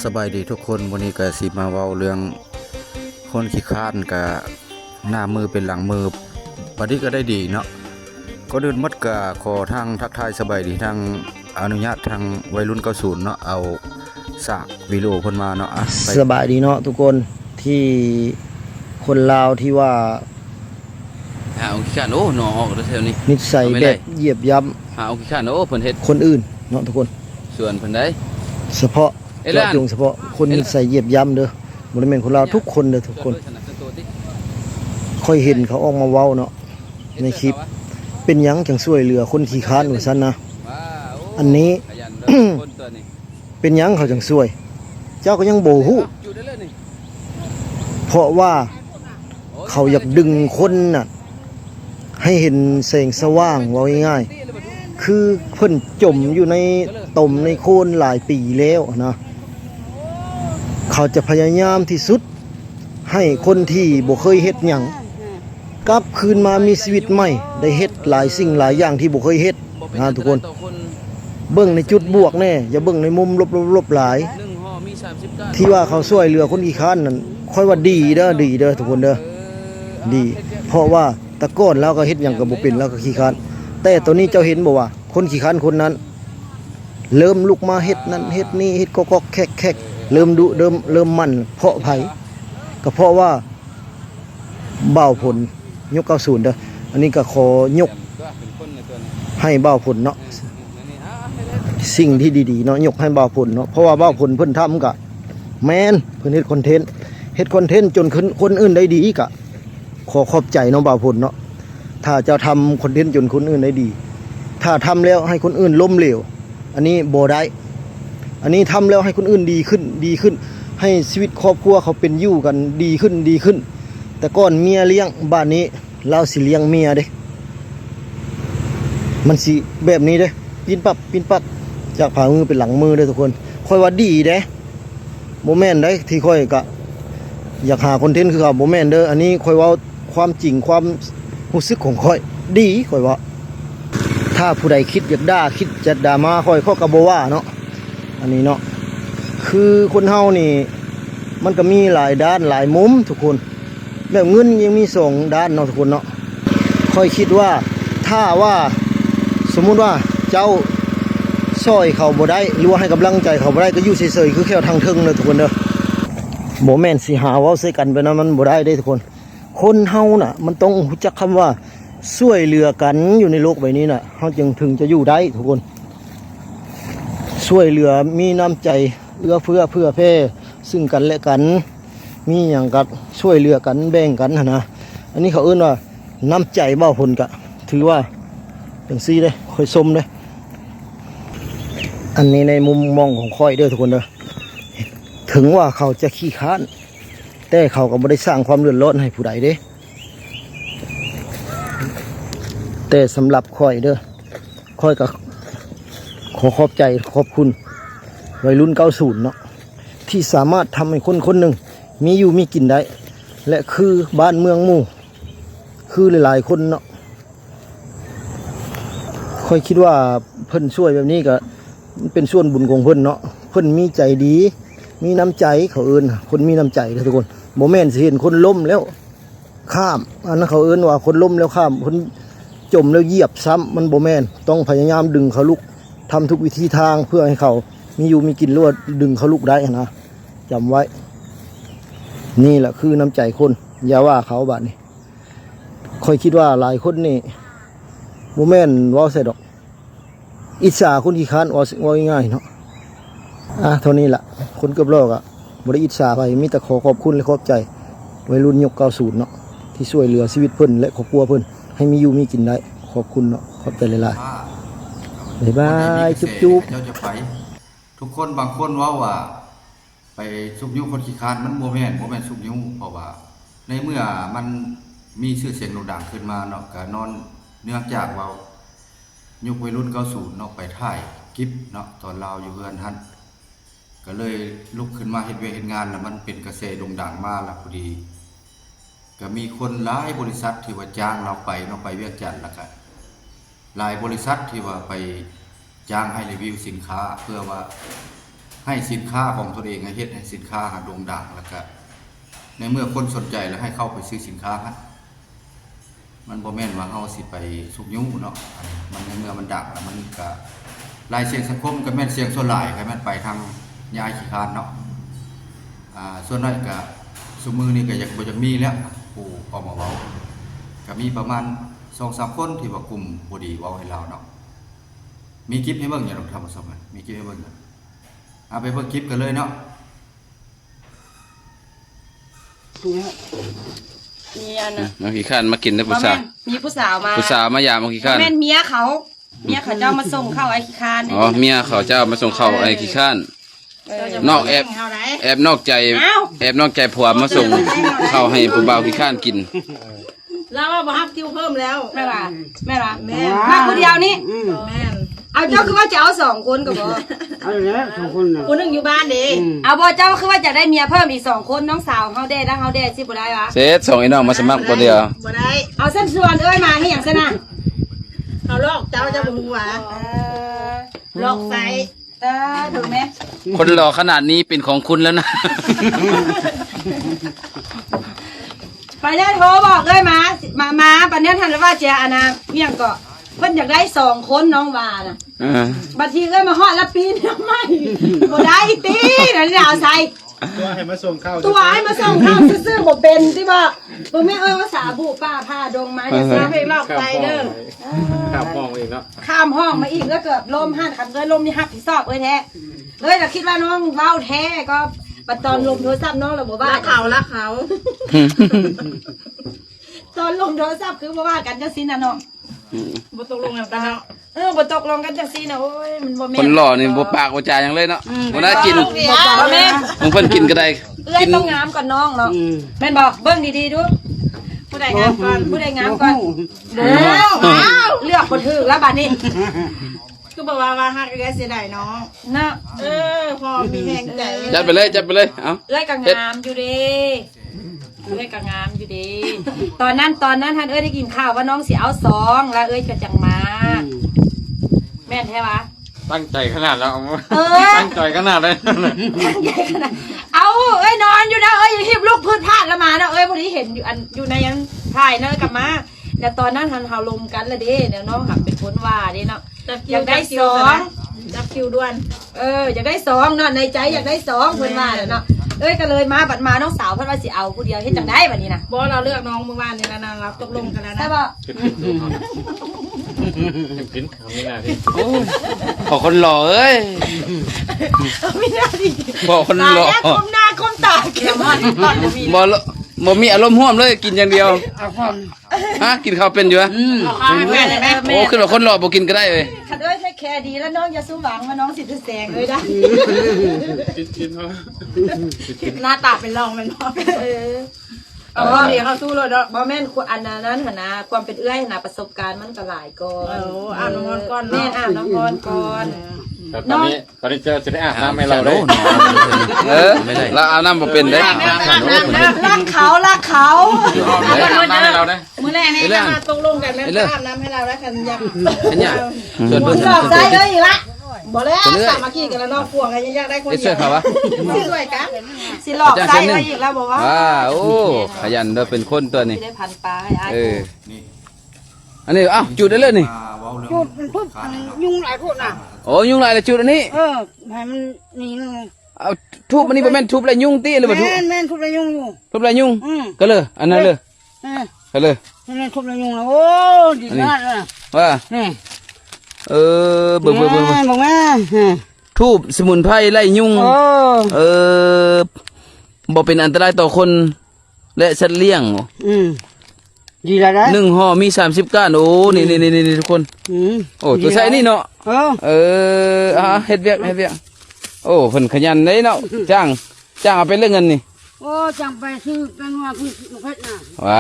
สบายดีทุกคนวันนี้ก็สิมาเว้าเรื่องคนขี้คร้านกับหน้ามือเป็นหลังมือบัดนี้ก็ได้ดีเนาะก็เดินมัดก็ขอทางทักทายสบายดีทางอนุญาตทางวัยรุ่น90เนาะเอาสากวิดีโอเพิ่นมาเนาะสบายดีเนาะทุกคนที่คนลาวที่ว่าองขี้ข้านโอ้หนอออกแถวนี้นิสัยแบบเหยียบย่ำองขี้ข้านโอ้เพิ่นเฮ็ดคนอื่นเนาะทุกคน ส่วนเพิ่นได้เฉพาะเจาะจงเฉพาะคนนิสัยเหยียบย่ำเด้อบ่ได้แม่นคนลาวทุกคนเด้อทุกคนค่อยเห็นเขาออกมาเว้าเนาะในคลิปเป็นหยังจังช่วยเหลือคนขี้คร้านว่าซั่นนะอันนี้ เป็นหยังเขาจังช่วยเจ้าก็ยังบ่ฮู้เพราะว่าเขาอยากดึงคนน่ะให้เห็นแสงสว่างว่าง่ายๆคือเพิ่นจมอยู่ในต่มในโคลนหลายปีแล้วนะเขาจะพยายามที่สุดให้คนที่บ่เคยเฮ็ดหยังกลับคืนมามีชีวิตใหม่ได้เฮ็ดหลายสิ่งหลายอย่างที่บ่เคยเฮ็ดนะทุกคนเบิ่งในจุดบวกแน่อย่าเบิ่งในมุมลบๆหลายที่ว่าเขาช่วยเหลือคนขี้คร้านนั่นค่อยว่าดีเด้อทุกคนเด้อดีเพราะว่าตะก้อนแล้วก็เฮ็ดหยังก็บ่เป็นแล้วก็ขี้คร้านแต่ตัวนี้เจ้าเห็นบ่ว่าคนขี้คร้านคนนั้นเริ่มลุกมาเฮ็ดนั่นเฮ็ดนี่เฮ็ดก๊อกๆแคกๆเริ่มดุเริ่มมันเพราะไผก็เพราะว่าบ่าวผลยก90เด้ออันนี้ก็ขอยกให้บ่าวผลเนาะสิ่งที่ดีๆเนาะยกให้บ่าวผลเนาะเพราะว่าบ่าวผลเพิ่นทำก็แม่นเพิ่นเฮ็ดคอนเทนต์จนคนอื่นได้ดีก็ขอขอบใจน้องบ่าวผลเนาะถ้าจะทำคอนเทนต์จนคนอื่นได้ดีถ้าทำแล้วให้คนอื่นล้มเหลวอันนี้บ่ได้อันนี้ทำแล้วให้คนอื่นดีขึ้นให้ชีวิตครอบครัวเขาเป็นอยู่กันดีขึ้นแต่ก่อนเมียเลี้ยงบ้านนี้เราสิเลี้ยงเมียเด้มันสิแบบนี้เด้ปีนปับจากผ่ามือเป็นหลังมือเด้ทุกคนค่อยว่าดีเด้บ่แม่นได้ที่ค่อยก็อยากหาคอนเทนต์คือเขาบ่แม่นเด้ออันนี้ค่อยว่าความจริงความรู้สึกของค่อยดีค่อยว่าถ้าผู้ใดคิดอยากด่าคิดจะด่ามาค่อยก็บ่ว่าเนาะอันนี้เนาะคือคนเฮานี่มันก็มีหลายด้านหลายมุมทุกคนแบบเงินยังมี2ด้านเนาะทุกคนเนาะค่อยคิดว่าถ้าว่าสมมุติว่าเจ้าช่วยเขาบ่ได้หรือว่าให้กำลังใจเขาบ่ได้ก็อยู่เฉยๆคือแค่ทางเทิงเด้อทุกคนเด้อบ่แม่นสิหาเว้าใส่กันไปนะมันบ่ได้เด้ทุกคนคนเฮาน่ะมันต้องรู้จักคำว่าช่วยเหลือกันอยู่ในโลกใบนี้น่ะเฮาจึงถึงจะอยู่ได้ทุกคนช่วยเหลือมีน้ำใจเอื้อเฟื้อเผื่อแผ่ซึ่งกันและกันมีหยังก็ช่วยเหลือกันแบ่งกันนะอันนี้เขาเอิ้นว่าน้ำใจบ่าวผลก็ถือว่าจังซี่เด้ค่อยชมเด้อันนี้ในมุมมองของค่อยเด้อทุกคนเด้อถึงว่าเขาจะขี้คร้านแต่เขาก็ไม่ได้สร้างความเดือดร้อนให้ผู้ใดเด้แต่สำหรับค่อยเด้อค่อยก็ขอขอบใจขอบคุณวัยรุ่น90เนาะที่สามารถทำให้คนหนึ่งมีอยู่มีกินได้และคือบ้านเมืองหมู่คือหลายๆคนเนาะค่อยคิดว่าเพิ่นช่วยแบบนี้ก็เป็นส่วนบุญของเพิ่นเนาะเพิ่นมีใจดีมีน้ำใจเขาเอิ้นคนมีน้ำใจนะทุกคนบ่แม่นสิเห็นคนล้มแล้วข้ามอันนั้นเขาเอิ้นว่าคนล้มแล้วข้ามคนจมแล้วเหยียบซ้ำมันบ่แม่นต้องพยายามดึงเขาลุกทำทุกวิธีทางเพื่อให้เขามีอยู่มีกินรวดดึงเขาลุกได้นะจำไว้นี่แหละคือน้ำใจคนอย่าว่าเขาบาดนี้ค่อยคิดว่าหลายคนนี่บ่แม่นเว้าใส่ดอกอิจฉาคนขี้คร้านว่าง่ายๆเนาะเท่านี้แหละคนเกือบโลกบ่ได้อิจฉาไปมีแต่ขอขอบคุณและขอบใจวัยรุ่นยุค90เนาะที่ช่วยเหลือชีวิตเพิ่นและครอบครัวเพิ่นให้มีอยู่มีกินได้ขอบคุณเนาะขอบใจหลายๆบ๊ายบายจุ๊บเจ้าจะไปทุกคนบางคนว่าไปซุบยุคนขี้คร้านมันบ่แม่นซุบยุเพราะว่าในเมื่อมันมีชื่อเสียงโด่งดังขึ้นมาเนาะก็นอนเนื่องจากว่ายุควัยรุ่น90เนาะไปถ่ายคลิปเนาะตอนเราอยู่เฮือนหั่นก็เลยลุกขึ้นมาเฮ็ดเฮ็ดงานแล้วมันเป็นกระแสโด่งดังมาแล้วพอดีก็มีคนหลายบริษัทที่ว่าจ้างเราไปเนาะไปเวียงจันทน์แล้วก็หลายบริษัทที่ว่าไปจ้างให้รีวิวสินค้าเพื่อว่า ให้สินค้าของตัวเองให้เฮ็ดให้สินค้าหาโด่งดังแล้วก็ในเมื่อคนสนใจแล้วให้เข้าไปซื้อสินค้ามันบ่แม่นว่าเฮาสิไปสุกยุ่งเนาะมันในเมื่อมันดังแล้วมันก็รายเสียงสังคมก็แม่นเสียงส่วนหลายก็แม่นไปทางยายขี้คร้านเนาะส่วนน้อยก็ซุมื้อนี้ก็อยากบ่จะมีแล้วผู้ออกมาเว้าก็มีประมาณ 2-3 คนที่ว่ากลุ่มบ่ดีเว้าให้เราเนาะมีคลิปให้เบิ่งอยู่ดอกท่านผู้ชมมีคลิปให้เบิ่งอยู่เอาไปเบิ่งคลิปกันเลยเนาะ มีอันน่ะ มาขี้ข้านมากินได้ผู้สาว มีผู้สาวมา ผู้สาวมายามมาขี้ข้าน แม่นเมียเขาเจ้ามาส่งเข้าไอ้ขี้คาน อ๋อเมียเขาเจ้ามาส่งเข้าไอ้ขี้ข้านนอกแอบนอกใจแอบนอกใจผัวมาส่งเข้าให้ผู้บ่าวขี้ข้านกิน แล้วว่าบ่ฮักคิวเพิ่มแล้ว แม่ล่ะมาคนเดียวนี่ แม่น เอาเจ้าคือว่าจะเอา2คนก็บ่ เอาแล้วสองคนน่ะ คนหนึงอยู่บ้านเด้ เอาบ่เจ้าคือว่าจะได้เมียเพิ่มอีก2คนน้องสาวเฮาได้แล้วเฮาได้สิบ่ได้วะ เสร็จส่งไอ้น้องมาสมัครคนเดียว บ่ได้ เอาเส้นส่วนเอ้ยมาให้หยังซะนะ เขาลอกเจ้าบ่ฮู้ว่าลอกใส่ ตาถูกมั้ย คนหล่อขนาดนี้เป็นของคุณแล้วนะ ไปได้โทรบอกเลยมาปันนี้ทันแล้วว่าเจ้าอันน่ะเมียงก็เพิ่นอยากได้2คนน้องว่าน่ะ บัดทีเอ้ยมาฮอดละปีนทำไมบ่ได้ตีนั่นนี่เอาใส่ตัวให้มาส่งเข้าซื่อๆบ่เป็นที่ว่าบ่แม่เอ้ยว่าสาบูป้าพาดงมาอย่าซาเพลงลอกใจเด้อข้ามห้องอีกแล้วข้ามห้องมาอีกแล้วเกิดลมหันคันเอ้ยลมนี่รับผิดชอบเอ้ยแท้เอ้ยแต่คิดว่าน้องเว้าแท้ก็ปัดตอนลมโทรศัพท์น้องแล้วบ่ว่า รักเขา ตอนลมโทรศัพท์คือบ่ว่ากันจังซี่น่ะเนาะ บ่ตกลงกันแล้ว บ่ตกลงกันจังซี่น่ะโอ้ยมันบ่แม่ คนหล่อนี่บ่ปากบ่จาหยังเลยเนาะบ่น่ากิน บ่แม่ มึงเพิ่นกินก็ได้ เอ้ยต้องงามก่อนน้องเนาะแม่นบ่เบิ่งดีๆดู ผู้ใดงามก่อน ผู้ใดงามก่อนเลือกคนถือแล้วบัดนี้ คือบอกว่าฮักได้เสียดายน้อง เนาะ พอมีแรงใจ จัดไปเลยเอ้า เอ้ยก็งามอยู่ดีเอ้ยก็งามอยู่ดีตอนนั้นท่านเอ้ยได้กินข้าวว่าน้องสิเอา2แล้วเอ้ยก็จังมาแม่นแท้ปะ ตั้งใจขนาดแล้ว ตั้ งใจขนาดเลย เอาเอ้ยนอนอยู่นะเอ้ยหิบลูกพืชพลาดแล้วมานะเอ้ยพอดีเห็นอยู่ในยันถ่ายเนอะกลับมาแต่ตอนนั้นทันเฮาลมกันละเด้เดี๋ยวน้องหักเป็นคนว่าเด้เนาะอยากได้2 จับคิวด่วน อยากได้2เนาะในใจอยากได้2เพิ่นว่าเนาะเอ้ยก็เลยมาบัดมาน้องสาวเพิ่นว่าสิเอาผู้เดียวเฮ็ดจังได้บัดนี้นะ บ่เราเลือกน้องเมื่อวานนี่แล้วนะเราตกลงกันแล้ว ใช่ นะ ป่ะ กินทำนี่นาที ขอคนหล่อเอ้ย ไม่ได้ดิ ขอคนหล่อ คมหน้าคมตาเกี่ยวมันมี บ่มีอารมณ์ร่วมเลยกินอย่างเดียวฮะกินข้าวเป็นอยู่ฮะ เอาข้าวให้แม่เลยแม่ โอ้ขึ้นว่าคนหล่อบ่กินก็ได้เว้ย คันเอ้ยแค่แคร์ดีแล้วน้องอย่าสู้หวังว่าน้องสิจะแสงเลยได้ หน้าตาเป็นรองเป็นพ่อ เอาบ่เดี๋ยวเขาสู้เลยเนาะบ่แม่นอันนั้นหั่นนะความเป็นเอื้อยนะประสบการณ์มันก็หลายก่อน อ่านน้ำมันก่อน แม่อาบน้ำก่อนก่อน แต่ตอนนี้จะได้อาบน้ำให้เราได้ เราเอาน้ำบ่เป็นได้ รักเขา อาบน้ำให้เราได้ มื้อแรกนี่มาตกลงกันแล้วอาบน้ำให้เราแล้วกันอยาก เป็นหยังชวนเพิ่น หลอกใจเอ้ยอีกละ บ่แล้วสามัคคีกันแล้วนอกพวงกันยังอยากได้คน เอ้ย เดี ช่วยเขาวะ ช่วยกัน สิหลอกใจเอ้ยอีกแล้วบอกว่า โอ้ขยันเด้อเป็นคนตัวนี้ สิได้พันปลาให้อ้าย นี่ อันนี้อ้าวจุดได้เลยนี่ เว้าเรื่องปุ๊บ ยุ่งหลายพวกน่ะ โอ้ยุงลายเลยจุดอันนี้ ให้มันนี่นึง เอาทุบอันนี้บ่แม่นทุบแล้วยุงตีหรือบ่ทุบ แม่นทุบระยุ่งอยู่ ทุบแล้วยุงก็เลยอันนั้นเลยก็เลย แม่นทุบระยุ่งแล้วโอ้ดีมากเลย ว่า นี่ เบิ่ง บอกแม่ ทูบสมุนไพรไล่ยุงบ่เป็นอันตรายต่อคนและสัตว์เลี้ยง ดีแล้วนะ 1ห่อมี30ก้านโอ้นี่ทุกคนโอ้ตัวใส่นี่เนาะเฮ็ดเวียกโอ้เพิ่นขยันเด้เนาะจ้างเอาไปเรื่องเงินนี่ โอ้จังไปซื้อเป็นว่าคุณเพชรน่ะ ว้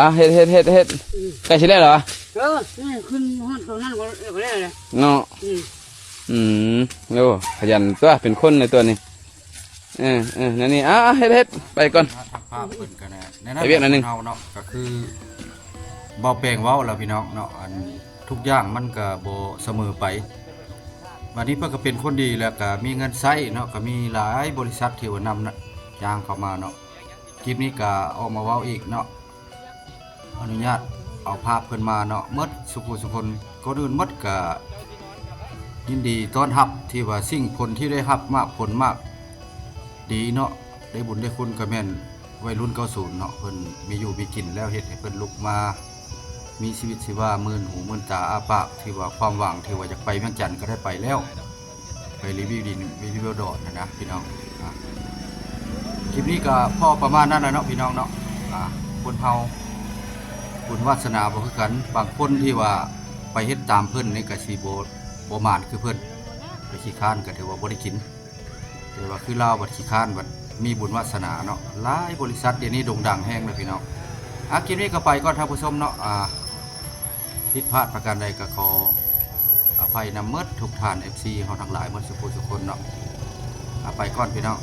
าเฮ็ดใกล้สิแล้วเหรอ นี่ขึ้นห้องตัวนั้นก็ได้เลย เนาะโอ้ขยันตัวเป็นคนในตัวนี้นั่นนี่เฮ็ดไปก่อน ภาพเพิ่นก็แน่ใน ไปเวียกหน่อยหนึ่ง เฮาเนาะก็คือบ่แปลงเว้าแล้วพี่น้องเนาะอันทุกอย่างมันก็บ่เสมอไป มัน วันนี้เพิ่นก็เป็นคนดีแล้วก็มีเงินใช้เนาะก็มีหลายบริษัทที่ว่านำนะจ้างเข้ามาเนาะคลิปนี้ก็ออกมาเว้าอีกเนาะอนุญาตเอาภาพเพิ่นมาเนาะหมดสุขสุคนคนอื่นหมดก็ยินดีต้อนรับที่ว่าสิ่งผลที่ได้รับมากผลมากดีเนาะได้บุญได้คุณก็แม่นวัยรุ่น90เนาะเพิ่นมีอยู่มีกินแล้วเฮ็ดให้เพิ่นลุกมามีชีวิตชีวามื่นหูมื่นตาอาปากที่ว่าความหวังที่ว่าจะไปเมืองจันทน์ก็ได้ไปแล้วไปรีวิวดินรีวิวดอดนะพี่น้องคลิปนี้ก็พอประมาณนั้นแหละเนาะพี่น้องเนาะคนเฮาบุญวาสนาบ่คือกันบางคนที่ว่าไปเฮ็ดตามเพิ่นนี่ก็สิบ่มานคือเพิ่นไปขี้ค้านก็ถือว่าบ่ได้กินแต่ว่าคือลาวบัดขี้ค้านบัดมีบุญวาสนาเนาะหลายบริษัทเดี๋ยวนี้โด่งดังแฮงเลยพี่น้องคลิปนี้ก็ไปก่อนท่านผู้ชมเนาะผิดพลาดประการใดก็ขออภัยนำเมิดทุกท่าน FC เฮาทั้งหลายหมดสุขทุกคนเนาะไปก่อนพี่น้อง